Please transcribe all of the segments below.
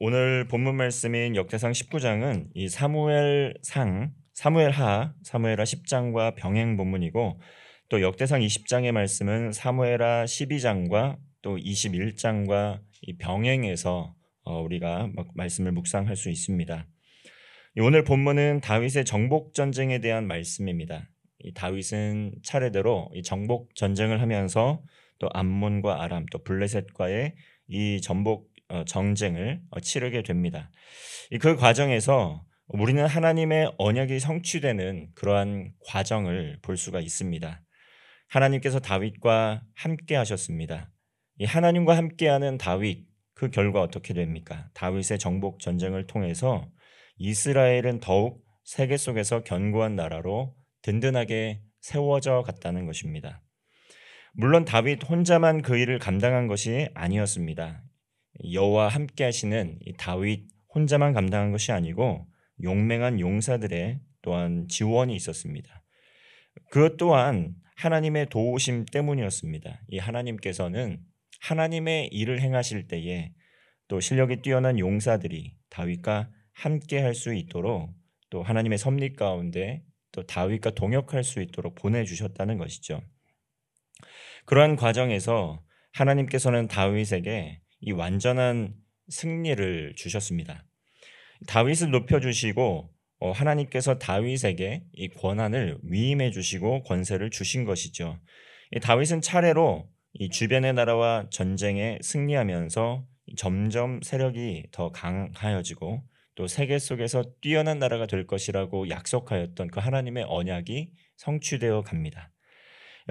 오늘 본문 말씀인 역대상 19장은 이 사무엘하 10장과 병행 본문이고, 또 역대상 20장의 말씀은 사무엘하 12장과 또 21장과 이 병행해서 우리가 말씀을 묵상할 수 있습니다. 오늘 본문은 다윗의 정복 전쟁에 대한 말씀입니다. 이 다윗은 차례대로 이 정복 전쟁을 하면서 또 암몬과 아람 또 블레셋과의 이 전복 정쟁을 치르게 됩니다. 그 과정에서 우리는 하나님의 언약이 성취되는 그러한 과정을 볼 수가 있습니다. 하나님께서 다윗과 함께 하셨습니다. 이 하나님과 함께하는 다윗, 그 결과 어떻게 됩니까? 다윗의 정복 전쟁을 통해서 이스라엘은 더욱 세계 속에서 견고한 나라로 든든하게 세워져 갔다는 것입니다. 물론 다윗 혼자만 그 일을 감당한 것이 아니었습니다. 여호와 함께 하시는 이 다윗 혼자만 감당한 것이 아니고 용맹한 용사들의 또한 지원이 있었습니다. 그것 또한 하나님의 도우심 때문이었습니다. 이 하나님께서는 하나님의 일을 행하실 때에 또 실력이 뛰어난 용사들이 다윗과 함께 할 수 있도록, 또 하나님의 섭리 가운데 또 다윗과 동역할 수 있도록 보내주셨다는 것이죠. 그러한 과정에서 하나님께서는 다윗에게 이 완전한 승리를 주셨습니다. 다윗을 높여주시고 하나님께서 다윗에게 이 권한을 위임해 주시고 권세를 주신 것이죠. 이 다윗은 차례로 이 주변의 나라와 전쟁에 승리하면서 점점 세력이 더 강하여지고 또 세계 속에서 뛰어난 나라가 될 것이라고 약속하였던 그 하나님의 언약이 성취되어 갑니다.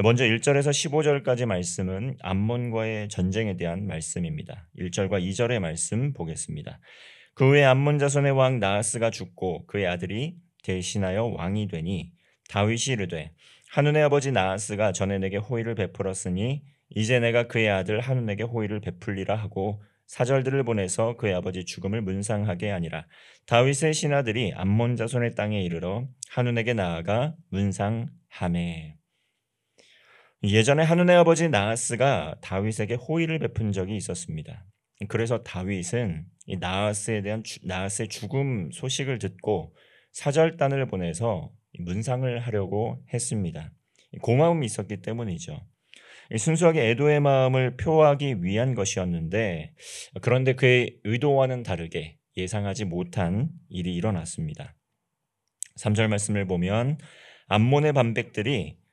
먼저 1절에서 15절까지 말씀은 암몬과의 전쟁에 대한 말씀입니다. 1절과 2절의 말씀 보겠습니다. 그 후에 암몬 자손의 왕 나하스가 죽고 그의 아들이 대신하여 왕이 되니 다윗이 이르되 한운의 아버지 나하스가 전에 내게 호의를 베풀었으니 이제 내가 그의 아들 한운에게 호의를 베풀리라 하고 사절들을 보내서 그의 아버지 죽음을 문상하게 하니라. 다윗의 신하들이 암몬 자손의 땅에 이르러 한운에게 나아가 문상하매. 예전에 한운의 아버지 나하스가 다윗에게 호의를 베푼 적이 있었습니다. 그래서 다윗은 이 나하스의 죽음 소식을 듣고 사절단을 보내서 문상을 하려고 했습니다. 고마움이 있었기 때문이죠. 순수하게 애도의 마음을 표하기 위한 것이었는데, 그런데 그의 의도와는 다르게 예상하지 못한 일이 일어났습니다. 3절 말씀을 보면 암몬의 반백들이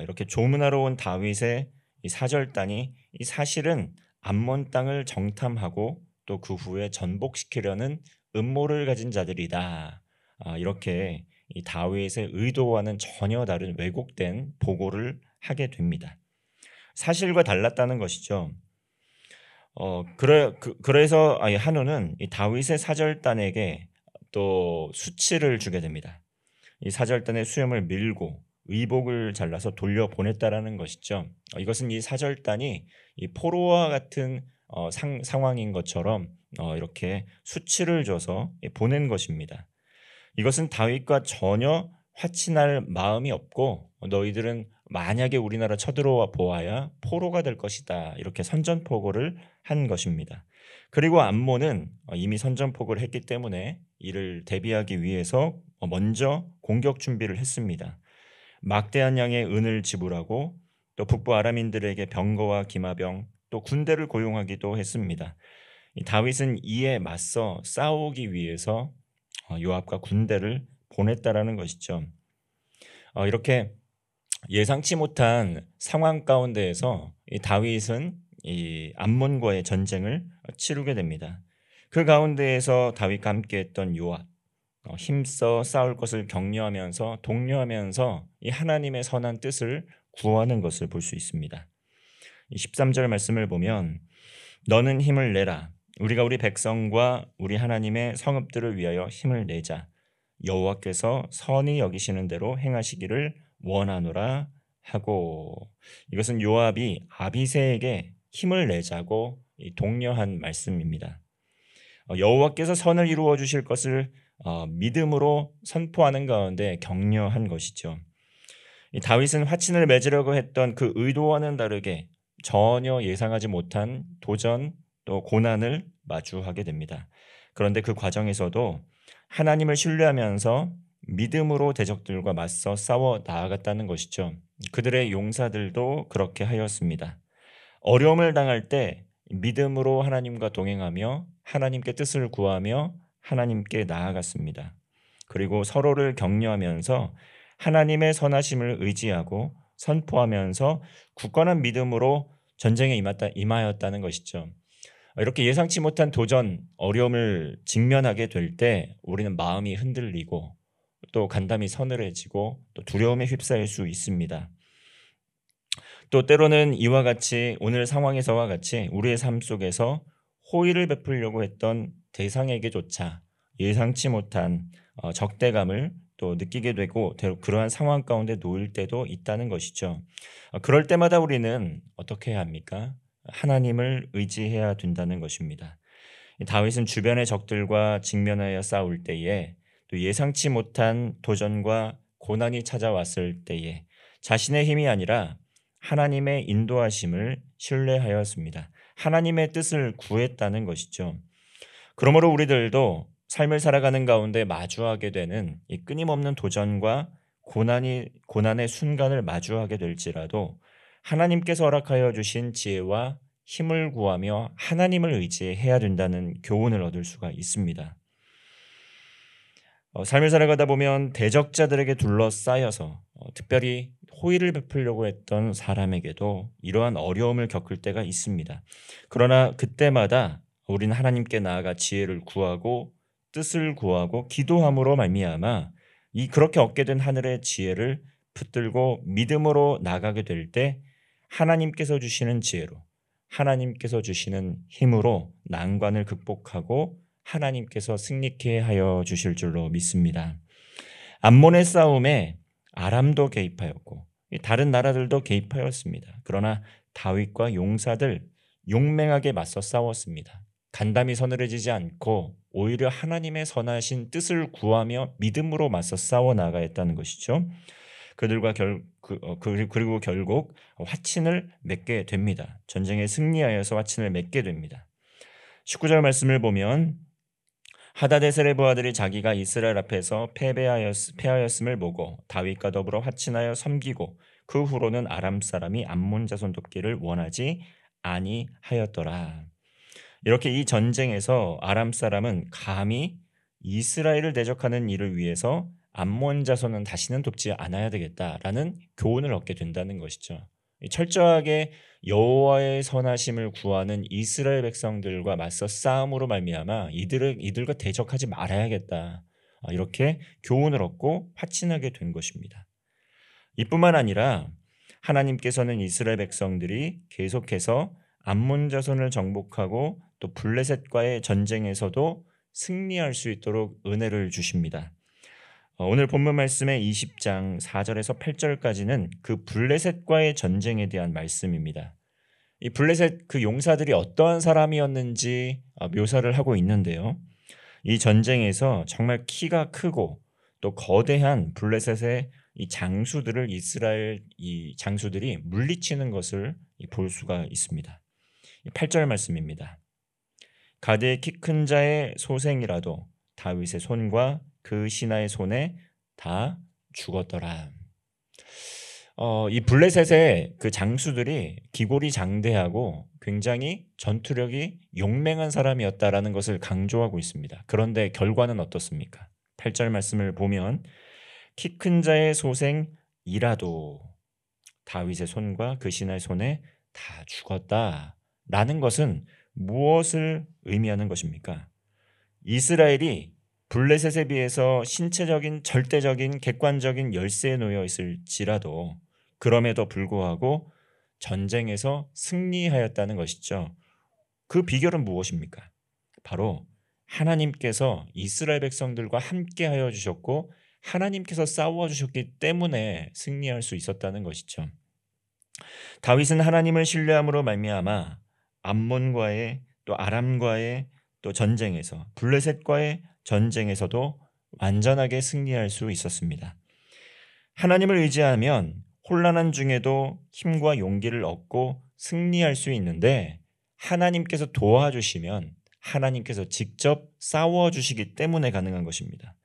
이렇게 조문하러 온 다윗의 이 사절단이 이 사실은 암몬 땅을 정탐하고 또 그 후에 전복시키려는 음모를 가진 자들이다. 이렇게 이 다윗의 의도와는 전혀 다른 왜곡된 보고를 하게 됩니다. 사실과 달랐다는 것이죠. 그래서 한우는 이 다윗의 사절단에게 또 수치를 주게 됩니다. 이 사절단의 수염을 밀고 의복을 잘라서 돌려보냈다라는 것이죠. 이것은 이 사절단이 이 포로와 같은 상황인 것처럼 이렇게 수치를 줘서 보낸 것입니다. 이것은 다윗과 전혀 화친할 마음이 없고 너희들은 만약에 우리나라 쳐들어와 보아야 포로가 될 것이다, 이렇게 선전포고를 한 것입니다. 그리고 암몬은 이미 선전포고를 했기 때문에 이를 대비하기 위해서 먼저 공격 준비를 했습니다. 막대한 양의 은을 지불하고 또 북부 아람인들에게 병거와 기마병 또 군대를 고용하기도 했습니다. 다윗은 이에 맞서 싸우기 위해서 요압과 군대를 보냈다라는 것이죠. 이렇게 예상치 못한 상황 가운데에서 이 다윗은 이 암몬과의 전쟁을 치르게 됩니다. 그 가운데에서 다윗과 함께했던 요압, 힘써 싸울 것을 격려하면서 독려하면서 이 하나님의 선한 뜻을 구하는 것을 볼 수 있습니다. 13절 말씀을 보면 너는 힘을 내라. 우리가 우리 백성과 우리 하나님의 성읍들을 위하여 힘을 내자. 여호와께서 선히 여기시는 대로 행하시기를 원하노라 하고, 이것은 요압이 아비새에게 힘을 내자고 독려한 말씀입니다. 여호와께서 선을 이루어 주실 것을 믿음으로 선포하는 가운데 격려한 것이죠. 다윗은 화친을 맺으려고 했던 그 의도와는 다르게 전혀 예상하지 못한 도전 또 고난을 마주하게 됩니다. 그런데 그 과정에서도 하나님을 신뢰하면서 믿음으로 대적들과 맞서 싸워 나아갔다는 것이죠. 그들의 용사들도 그렇게 하였습니다. 어려움을 당할 때 믿음으로 하나님과 동행하며 하나님께 뜻을 구하며 하나님께 나아갔습니다. 그리고 서로를 격려하면서 하나님의 선하심을 의지하고 선포하면서 굳건한 믿음으로 전쟁에 임하였다는 것이죠. 이렇게 예상치 못한 도전, 어려움을 직면하게 될 때 우리는 마음이 흔들리고 또 간담이 서늘해지고 또 두려움에 휩싸일 수 있습니다. 또 때로는 이와 같이 오늘 상황에서와 같이 우리의 삶 속에서 호의를 베풀려고 했던 대상에게조차 예상치 못한 적대감을 또 느끼게 되고 그러한 상황 가운데 놓일 때도 있다는 것이죠. 그럴 때마다 우리는 어떻게 해야 합니까? 하나님을 의지해야 된다는 것입니다. 다윗은 주변의 적들과 직면하여 싸울 때에 또 예상치 못한 도전과 고난이 찾아왔을 때에 자신의 힘이 아니라 하나님의 인도하심을 신뢰하였습니다. 하나님의 뜻을 구했다는 것이죠. 그러므로 우리들도 삶을 살아가는 가운데 마주하게 되는 이 끊임없는 도전과 고난의 순간을 마주하게 될지라도 하나님께서 허락하여 주신 지혜와 힘을 구하며 하나님을 의지해야 된다는 교훈을 얻을 수가 있습니다. 삶을 살아가다 보면 대적자들에게 둘러싸여서 특별히 호의를 베풀려고 했던 사람에게도 이러한 어려움을 겪을 때가 있습니다. 그러나 그때마다 우리는 하나님께 나아가 지혜를 구하고 뜻을 구하고 기도함으로 말미암아 그렇게 얻게 된 하늘의 지혜를 붙들고 믿음으로 나가게 될 때 하나님께서 주시는 지혜로 하나님께서 주시는 힘으로 난관을 극복하고 하나님께서 승리케 하여 주실 줄로 믿습니다. 암몬의 싸움에 아람도 개입하였고 다른 나라들도 개입하였습니다. 그러나 다윗과 용사들 용맹하게 맞서 싸웠습니다. 간담이 서늘해지지 않고 오히려 하나님의 선하신 뜻을 구하며 믿음으로 맞서 싸워 나가했다는 것이죠. 그들과 그리고 결국 화친을 맺게 됩니다. 전쟁에 승리하여서 화친을 맺게 됩니다. 19절 말씀을 보면 하다데셀의 부하들이 자기가 이스라엘 앞에서 패하였음을 보고 다윗과 더불어 화친하여 섬기고 그 후로는 아람 사람이 암몬 자손 돕기를 원하지 아니하였더라. 이렇게 이 전쟁에서 아람 사람은 감히 이스라엘을 대적하는 일을 위해서 암몬 자손은 다시는 돕지 않아야 되겠다라는 교훈을 얻게 된다는 것이죠. 철저하게 여호와의 선하심을 구하는 이스라엘 백성들과 맞서 싸움으로 말미암아 이들과 대적하지 말아야겠다. 이렇게 교훈을 얻고 화친하게 된 것입니다. 이뿐만 아니라 하나님께서는 이스라엘 백성들이 계속해서 암몬 자손을 정복하고 또 블레셋과의 전쟁에서도 승리할 수 있도록 은혜를 주십니다. 오늘 본문 말씀의 20장 4절에서 8절까지는 그 블레셋과의 전쟁에 대한 말씀입니다. 이 블레셋 그 용사들이 어떠한 사람이었는지 묘사를 하고 있는데요. 이 전쟁에서 정말 키가 크고 또 거대한 블레셋의 이 장수들을 이스라엘 이 장수들이 물리치는 것을 볼 수가 있습니다. 8절 말씀입니다. 가드의 키 큰 자의 소생이라도 다윗의 손과 그 신하의 손에 다 죽었더라. 이 블레셋의 그 장수들이 기골이 장대하고 굉장히 전투력이 용맹한 사람이었다라는 것을 강조하고 있습니다. 그런데 결과는 어떻습니까? 8절 말씀을 보면 키 큰 자의 소생이라도 다윗의 손과 그 신하의 손에 다 죽었다라는 것은 무엇을 의미하는 것입니까? 이스라엘이 블레셋에 비해서 신체적인 절대적인 객관적인 열세에 놓여 있을지라도 그럼에도 불구하고 전쟁에서 승리하였다는 것이죠. 그 비결은 무엇입니까? 바로 하나님께서 이스라엘 백성들과 함께하여 주셨고 하나님께서 싸워 주셨기 때문에 승리할 수 있었다는 것이죠. 다윗은 하나님을 신뢰함으로 말미암아 암몬과의 또 아람과의 또 전쟁에서 블레셋과의 전쟁에서도 완전하게 승리할 수 있었습니다. 하나님을 의지하면 혼란한 중에도 힘과 용기를 얻고 승리할 수 있는데 하나님께서 도와주시면 하나님께서 직접 싸워주시기 때문에 가능한 것입니다.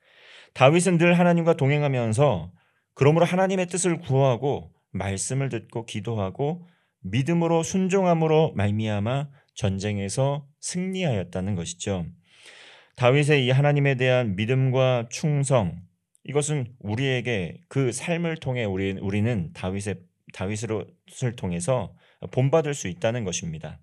다윗은 늘 하나님과 동행하면서 그러므로 하나님의 뜻을 구하고 말씀을 듣고 기도하고 믿음으로 순종함으로 말미암아 전쟁에서 승리하였다는 것이죠. 다윗의 이 하나님에 대한 믿음과 충성, 이것은 우리에게 그 삶을 통해 우리는 다윗을 통해서 본받을 수 있다는 것입니다.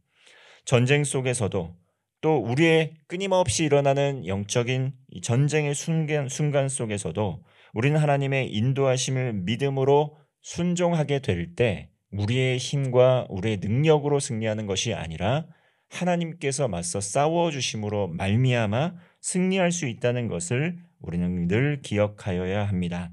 전쟁 속에서도 또 우리의 끊임없이 일어나는 영적인 이 전쟁의 순간 속에서도 우리는 하나님의 인도하심을 믿음으로 순종하게 될 때 우리의 힘과 우리의 능력으로 승리하는 것이 아니라 하나님께서 맞서 싸워주심으로 말미암아 승리할 수 있다는 것을 우리는 늘 기억하여야 합니다.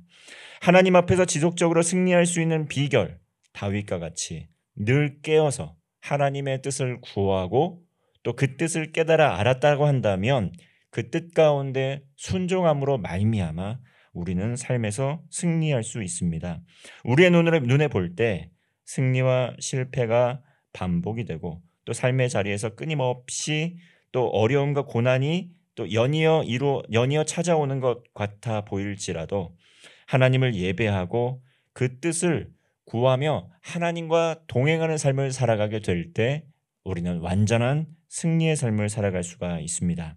하나님 앞에서 지속적으로 승리할 수 있는 비결, 다윗과 같이 늘 깨어서 하나님의 뜻을 구하고 또 그 뜻을 깨달아 알았다고 한다면 그 뜻 가운데 순종함으로 말미암아 우리는 삶에서 승리할 수 있습니다. 우리의 눈에 볼 때 승리와 실패가 반복이 되고 또 삶의 자리에서 끊임없이 또 어려움과 고난이 또 연이어 찾아오는 것 같아 보일지라도 하나님을 예배하고 그 뜻을 구하며 하나님과 동행하는 삶을 살아가게 될 때 우리는 완전한 승리의 삶을 살아갈 수가 있습니다.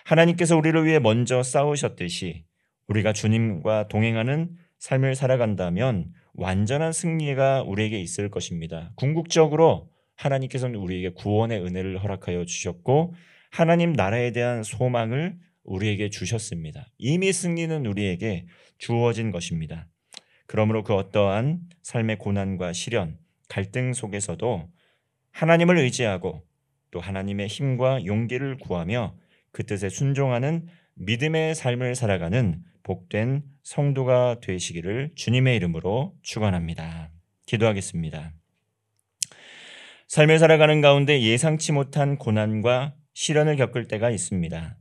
하나님께서 우리를 위해 먼저 싸우셨듯이 우리가 주님과 동행하는 삶을 살아간다면 완전한 승리가 우리에게 있을 것입니다. 궁극적으로 하나님께서는 우리에게 구원의 은혜를 허락하여 주셨고 하나님 나라에 대한 소망을 우리에게 주셨습니다. 이미 승리는 우리에게 주어진 것입니다. 그러므로 그 어떠한 삶의 고난과 시련, 갈등 속에서도 하나님을 의지하고 또 하나님의 힘과 용기를 구하며 그 뜻에 순종하는 믿음의 삶을 살아가는 복된 성도가 되시기를 주님의 이름으로 축원합니다. 기도하겠습니다. 삶을 살아가는 가운데 예상치 못한 고난과 시련을 겪을 때가 있습니다.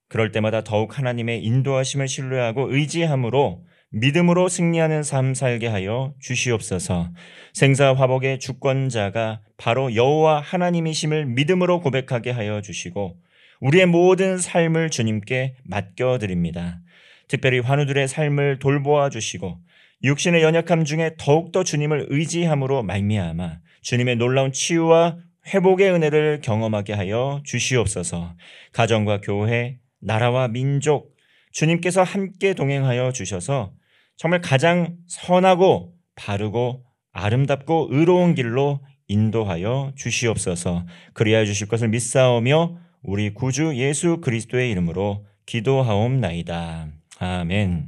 그럴 때마다 더욱 하나님의 인도하심을 신뢰하고 의지함으로 믿음으로 승리하는 삶 살게 하여 주시옵소서. 생사화복의 주권자가 바로 여호와 하나님이심을 믿음으로 고백하게 하여 주시고 우리의 모든 삶을 주님께 맡겨드립니다. 특별히 환우들의 삶을 돌보아 주시고 육신의 연약함 중에 더욱더 주님을 의지함으로 말미암아 주님의 놀라운 치유와 회복의 은혜를 경험하게 하여 주시옵소서. 가정과 교회, 나라와 민족, 주님께서 함께 동행하여 주셔서 정말 가장 선하고 바르고 아름답고 의로운 길로 인도하여 주시옵소서. 그리하여 주실 것을 믿사오며 우리 구주 예수 그리스도의 이름으로 기도하옵나이다. 아멘.